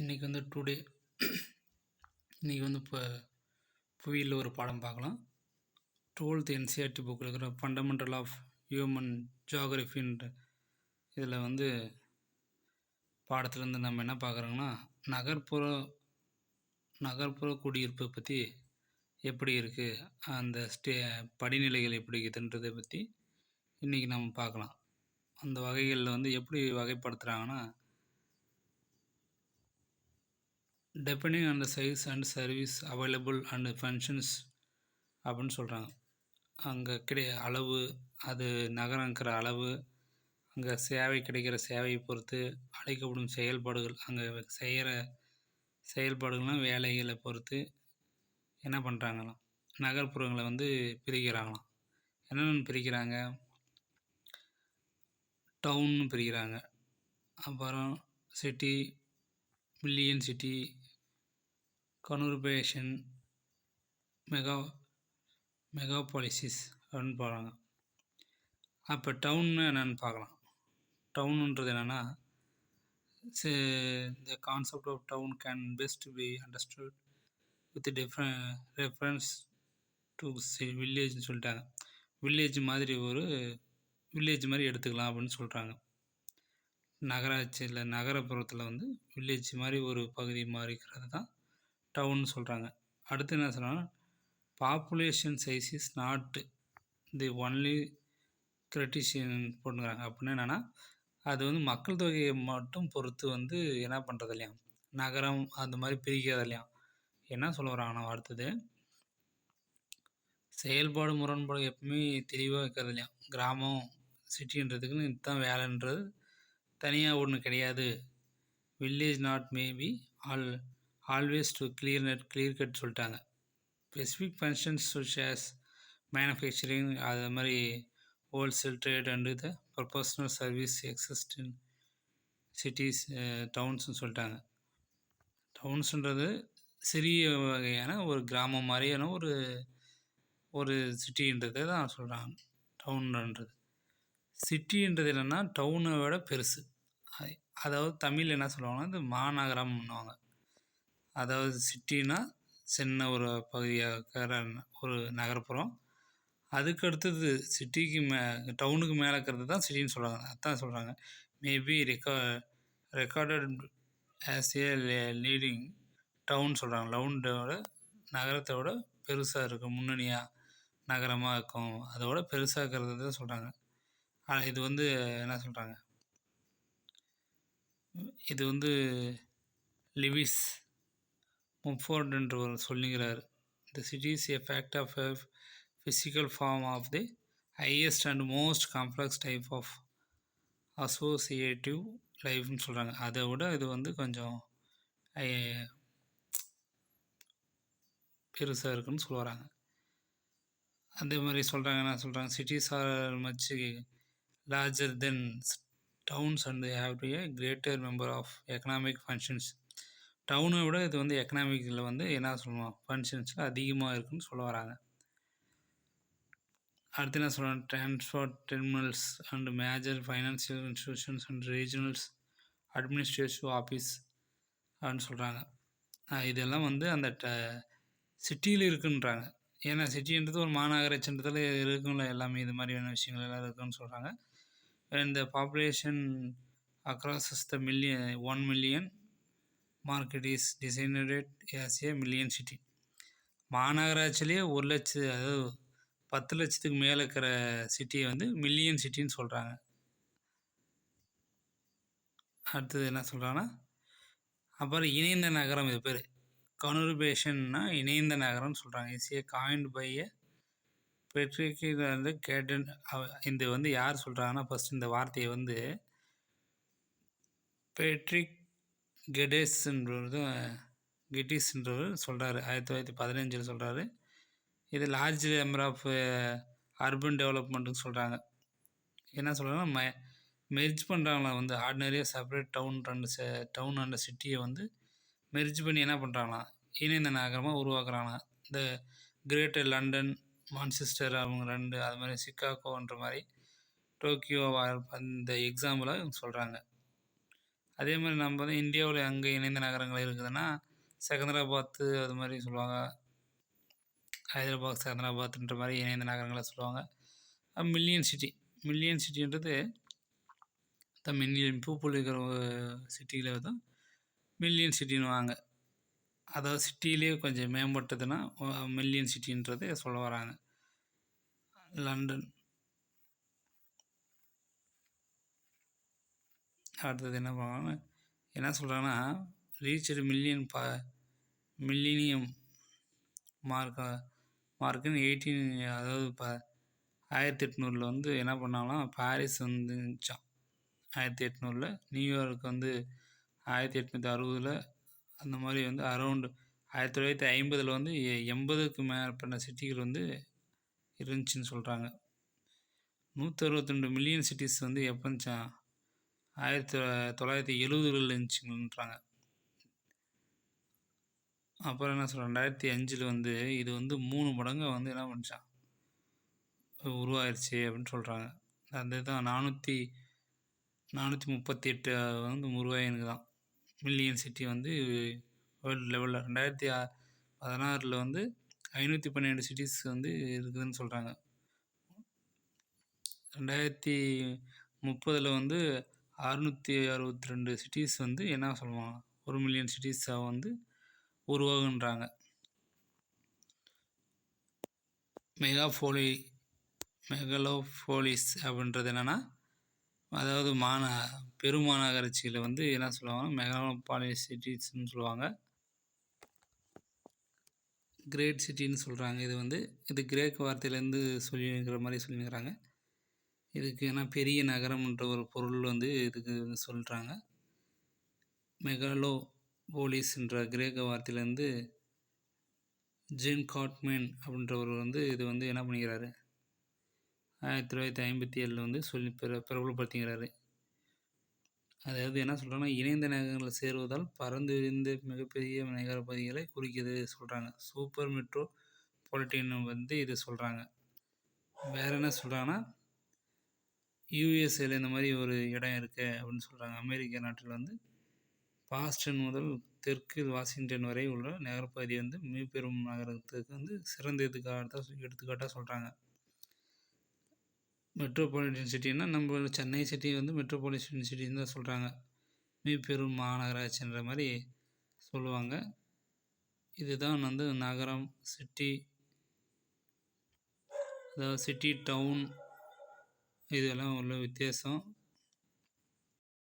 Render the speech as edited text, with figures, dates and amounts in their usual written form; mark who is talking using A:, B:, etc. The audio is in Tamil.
A: இன்றைக்கி வந்து இன்றைக்கி வந்து இப்போ புவியியலில் ஒரு பாடம் பார்க்கலாம். 12th என்சிஆர்டி புக்கில் இருக்கிற ஃபண்டமெண்டல் ஆஃப் ஹியூமன் ஜியோகிரஃபின்ற இதில் வந்து பாடத்துலேருந்து நம்ம என்ன பார்க்குறோங்கன்னா, நகர்ப்புற குடியிருப்பை பற்றி எப்படி இருக்குது, அந்த படிநிலைகள் எப்படி இருக்குதுன்றதை பற்றி இன்றைக்கி நம்ம பார்க்கலாம். அந்த வகைகளில் வந்து எப்படி வகைப்படுத்துகிறாங்கன்னா, depending on the size and service available and functions அப்படின்னு சொல்கிறாங்க. அங்கே அளவு, அது நகரங்கிற அளவு, அங்கே சேவை கிடைக்கிற சேவையை பொறுத்து அளிக்கப்படும் செயல்பாடுகள், அங்கே செய்கிற செயல்பாடுகள்லாம் வேலைகளை பொறுத்து என்ன பண்ணுறாங்களாம், நகர்ப்புறங்களை வந்து பிரிக்கிறாங்களாம். என்னென்னு பிரிக்கிறாங்க? டவுன்னு பிரிக்கிறாங்க, அப்புறம் சிட்டி, மில்லியன் சிட்டி, கனுர்பேஷன், மெகாபாலிசிஸ் அப்படின்னு போகிறாங்க. அப்போ டவுன்னு என்னென்னு பார்க்கலாம். டவுனுன்றது என்னென்னா, the concept of town can best be understood with reference to வில்லேஜ்னு சொல்லிட்டாங்க. வில்லேஜ் மாதிரி எடுத்துக்கலாம் அப்படின்னு சொல்கிறாங்க. நகராட்சியில் நகரப்புறத்தில் வந்து வில்லேஜ் மாதிரி ஒரு பகுதி மாறிக்கிறது தான் டவுன்னு சொல்கிறாங்க. அடுத்து என்ன சொல்கிறாங்கன்னா, population size is not the only criterion போட்டுக்கிறாங்க. அப்படின்னா என்னென்னா, அது வந்து மக்கள் தொகையை மட்டும் பொறுத்து வந்து என்ன பண்ணுறது இல்லையா, நகரம் அந்த மாதிரி பிரிக்கிறது இல்லையா. என்ன சொல்ல வராங்கன்னா, அடுத்தது செயல்பாடு முரண்பாடு எப்பவுமே தெளிவாக வைக்கிறது இல்லையா. கிராமம் சிட்டின்றதுக்குன்னு இதுதான் வேலைன்றது தனியாக ஒன்று கிடையாது. Village not maybe always to clear cut சொல்லிட்டாங்க. Specific functions such as manufacturing, அது மாதிரி wholesale trade and the professional service exist in cities, டவுன்ஸ்னு சொல்லிட்டாங்க. டவுன்ஸுன்றது சிறிய வகையான ஒரு கிராமம் மாதிரியான ஒரு சிட்டின்றதை தான் சொல்கிறாங்க டவுன்ன்றது. சிட்டின்றது என்னென்னா டவுனை விட பெருசு. அதாவது தமிழ் என்ன சொல்லுவாங்கன்னா, இது மாநகரம்னுவாங்க. அதாவது சிட்டினா சின்ன ஒரு பகுதியாக ஒரு நகர்ப்புறம், அதுக்கு அடுத்தது சிட்டிக்கு டவுனுக்கு மேலே இருக்கிறது தான் சிட்டின்னு சொல்கிறாங்க. அதான் சொல்கிறாங்க, maybe recorded as a leading town சொல்கிறாங்க. டவுனோட நகரத்தை விட பெருசாக இருக்கும், முன்னணியாக நகரமாக இருக்கும், அதோட பெருசாக இருக்கிறது தான் சொல்கிறாங்க. இது வந்து என்ன சொல்கிறாங்க, இது வந்து லிவிஸ் மும்ஃபோர்டுன்றவர் சொல்லுகிறார். The city is a fact of a physical form of the highest and most complex type of associative லைஃப்னு சொல்கிறாங்க. அதை விட இது வந்து கொஞ்சம் பெருசாக இருக்குன்னு சொல்ல வராங்க. அதே மாதிரி சொல்கிறாங்க, என்ன சொல்கிறாங்க, cities are much larger than towns and have to a greater member of economic functions. டவுனை விட இது வந்து எக்கனாமிக்கில் வந்து என்ன சொல்லுவோம், ஃபங்க்ஷன்ஸில் அதிகமாக இருக்குதுன்னு சொல்ல வராங்க. அடுத்து என்ன சொல்கிறாங்க, transport terminals and major financial institutions and regionals administrative office அப்படின்னு சொல்கிறாங்க. இதெல்லாம் வந்து அந்த சிட்டியில் இருக்குன்றாங்க. ஏன்னா சிட்டின்றது ஒரு மாநகராட்சின்றதில் இருக்குங்கள எல்லாமே, இது மாதிரியான விஷயங்கள் எல்லாம் இருக்குதுன்னு சொல்கிறாங்க. இந்த population across the 1 million market is designated as a million city. மாநகராட்சியிலே 1 லட்சம், அதாவது 10 லட்சத்துக்கு மேலே இருக்கிற சிட்டியை வந்து மில்லியன் சிட்டின்னு சொல்கிறாங்க. அடுத்தது என்ன சொல்கிறாங்கன்னா, அப்புறம் இணைந்த நகரம், இது பேர் கனுர்பேஷன்னா இணைந்த நகரம்னு சொல்கிறாங்க. Is a coined by a Patrick வந்து கேட்டன். இது வந்து யார் சொல்கிறாங்கன்னா, ஃபஸ்ட் இந்த வார்த்தையை வந்து பெட்ரிக் கெட்டிஸ்ன்றவர் சொல்கிறாரு. 1915 சொல்கிறாரு. இது லார்ஜ் நம்பர் ஆஃப் அர்பன் டெவலப்மெண்ட்டுன்னு சொல்கிறாங்க. என்ன சொல்கிறாங்கன்னா, மெர்ஜ் பண்ணுறாங்களாம், வந்து ஆர்டினரியாக செப்பரேட் டவுன் அண்ட் சிட்டியை வந்து மெர்ஜ் பண்ணி என்ன பண்ணுறாங்களாம், இணைந்த நகரமாக உருவாக்குறாங்களாம். இந்த கிரேட்டர் லண்டன், மான்செஸ்டர் அவங்க 2, அது மாதிரி சிக்காகோன்ற மாதிரி டோக்கியோ அந்த எக்ஸாம்பிளாக இவங்க சொல்கிறாங்க. அதே மாதிரி நம்ம வந்து இந்தியாவுல அங்கே இணைந்த நகரங்கள் இருக்குதுன்னா, செகந்தராபாத்து அது மாதிரி சொல்லுவாங்க. ஹைதராபாத், செகந்தராபாத்ன்ற மாதிரி இணைந்த நகரங்கள சொல்லுவாங்க. Million city. மில்லியன் சிட்டின்றது மில்லியன் பீப்புள் இருக்கிற சிட்டியில் தான் மில்லியன் சிட்டின்னுவாங்க. அதாவது சிட்டியிலேயே கொஞ்சம் மேம்பட்டதுன்னா மில்லியன் சிட்டின்றது சொல்ல வராங்க. லண்டன். அடுத்தது என்ன பண்ணுவாங்க, என்ன சொல்கிறாங்கன்னா, ரீச்டு மில்லினியம் மார்க்குன்னு அதாவது 1800 வந்து என்ன பண்ணாங்களாம், பாரிஸ் வந்துச்சான் 1800. நியூயார்க் வந்து 1860. அந்த மாதிரி வந்து அரௌண்டு 1950 வந்து 80க்கு மேற்பட்ட சிட்டிகள் வந்து இருந்துச்சுன்னு சொல்கிறாங்க. 162 மில்லியன் சிட்டிஸ் வந்து எப்போ இருந்துச்சான், 1970களில் இருந்துச்சுன்றாங்க. அப்புறம் என்ன சொல்கிறாங்க, 2005 வந்து இது வந்து 3 மடங்கு வந்து என்ன பண்ணிச்சான், உருவாயிருச்சு அப்படின்னு சொல்கிறாங்க. அது தான் 438 வந்து உருவாயினுக்கு தான் மில்லியன் சிட்டி வந்து வேர்ல்டு லெவலில். 2016 வந்து 512 சிட்டிஸ் வந்து இருக்குதுன்னு சொல்கிறாங்க. 2030 வந்து 662 சிட்டிஸ் வந்து என்ன சொல்லுவாங்க, 1 மில்லியன் சிட்டிஸாக வந்து உருவாகுன்றாங்க. மெகாலோபோலிஸ் அப்படின்றது என்னென்னா, அதாவது பெருமாநகராட்சியில் வந்து என்ன சொல்லுவாங்கன்னா மெகாலோபாலிஸ் சிட்டிஸ்ன்னு சொல்லுவாங்க. கிரேட் சிட்டின்னு சொல்கிறாங்க. இது கிரேக்க வார்த்தையிலேருந்து சொல்லிங்கிற மாதிரி சொல்லியிருக்கிறாங்க. இதுக்கு ஏன்னா பெரிய நகரம்ன்ற ஒரு பொருள் வந்து இதுக்கு சொல்கிறாங்க. மெகாலோபோலிஸ்ன்ற கிரேக்க வார்த்தையிலேருந்து ஜின் காட்மேன் அப்படின்றவர் வந்து இது வந்து என்ன பண்ணிக்கிறாரு, 1957 வந்து சொல்லி பிரபலப்படுத்திக்கிறாரு. அதாவது என்ன சொல்கிறாங்கன்னா, இணைந்த நகரங்களில் சேருவதால் பறந்து விரிந்த மிகப்பெரிய நகரப்பகுதிகளை குறிக்கிறது சொல்கிறாங்க. சூப்பர் மெட்ரோ பாலிட்டின் வந்து இது சொல்கிறாங்க. வேறு என்ன சொல்கிறாங்கன்னா, யூஎஸ்ஏல இந்த மாதிரி ஒரு இடம் இருக்குது அப்படின்னு சொல்கிறாங்க. அமெரிக்க நாட்டில் வந்து பாஸ்டன் முதல் தெற்கு வாஷிங்டன் வரை உள்ள நகரப்பகுதி வந்து மீப்பெரும் நகரத்துக்கு வந்து சிறந்த எடுத்துக்காட்டாக சொல்கிறாங்க. மெட்ரோபாலிட்டன் சிட்டின்னா நம்ம சென்னை சிட்டி வந்து மெட்ரோபாலிட்டன் சிட்டின்னு தான் சொல்கிறாங்க. மீப்பெரும் மாநகராட்சின்ற மாதிரி சொல்லுவாங்க. இதுதான் வந்து நகரம், சிட்டி, அதாவது சிட்டி, டவுன், இதெல்லாம் உள்ள வித்தியாசம்.